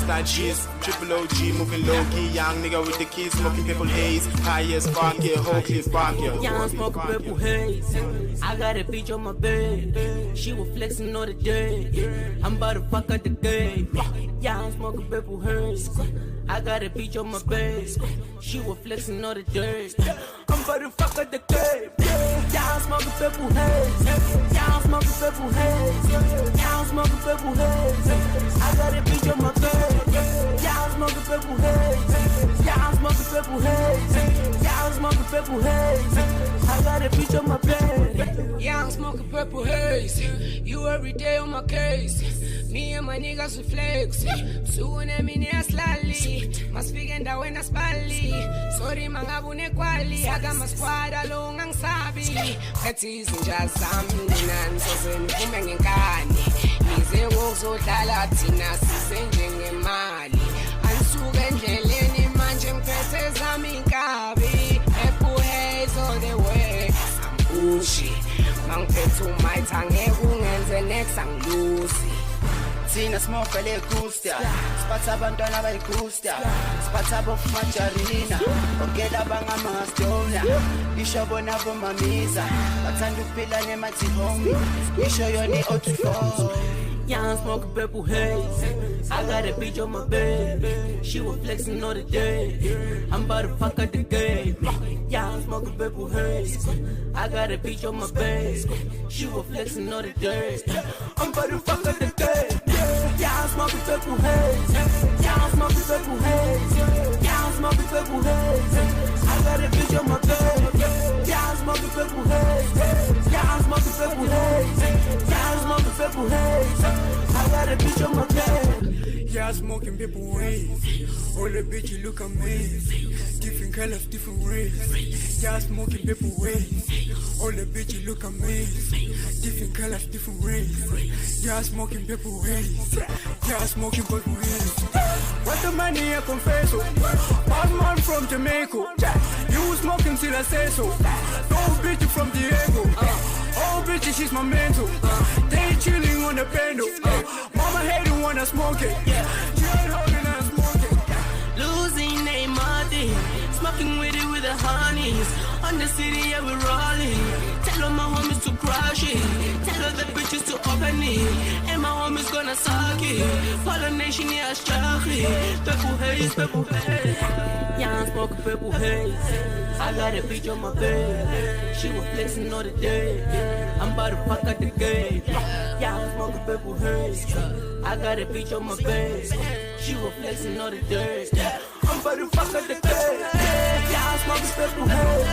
Western cheese, triple OG, moving low key. Young nigga with the keys, smoking purple haze. High as fuck, yeah, whole cliff park, yeah. Young smoking purple haze. I got a bitch on my bed. She was flexing all the day. I'm about to fuck up the game. Young smoking purple haze. I got a bitch on my bed. She was flexing all the day. I'm about to fuck up the game. Young smoking purple haze. Young smoking purple haze. Young smoking purple haze. I got a bitch on my bed. Young smoking purple haze. Young smoking purple haze. Young smoking purple haze. I got a bitch on my bed. Young smoking purple haze. You every day on my case. Me and my niggas we flex. Two and them in here slightly. Mas figenda when I spally. Sorry mangabune kwali. I got my squad along ang sabi. Katis and jazz and so sen kumeng ngani. Nize wozodlala thina sisenje ngemali. Ansuke endleleni manje ngiphethe zami inkabi. Purple haze all the way. I'm Uchi. Mangiphethe umayithange kungenze next angilusi. Sina smoke le gusta, spatsa abantwana bayigusta, spatsa bofumajarina, ogela banga mastola, isho bona bomamiza, bathanda ukuphila nemathi home, isho yoni O24. Young smoking purple haze. I got a bitch on my bed. She was flexing all the day. I'm about to fuck up the game. Young smoking purple haze. I got a bitch on my bed. She was flexing all the day. I'm about to fuck up the game. Young smoking purple haze. Young smoking purple haze. Young smoking purple haze. I got a bitch on my bed. Young smoking purple haze. Young smoking purple haze. Young smoking purple haze. I got a bitch on my bed. Yeah, smoking purple waves. All the bitches look amazing. Different colors, different rays. Yeah, smoking purple waves. All the bitches look amazing. Different colors, different rays. Yeah, smoking purple waves. Yeah, smoking purple waves. What the money I confess? Bad man from Jamaica. You smoking till I say so. No bitch from Diego. Oh bitch, she's my mentor. They chilling on the bando. Mama hating when I smoke it. She ain't holding and smoking. Losing a money, smoking with it with the honeys. On the city, yeah, we're rolling. Tell all my homies to crush it. Tell all the bitches to open it. And my homies gonna suck it. Pollination, yeah, chocolate. Purple haze, purple haze. Young smoking purple haze. I got a bitch on my bed. She was flexing all the day. I'm about to fuck out the game. Young smoking purple haze. I got a bitch on my bed. She was flexing all the day. I'm about to fuck out the game. Young smoking purple haze.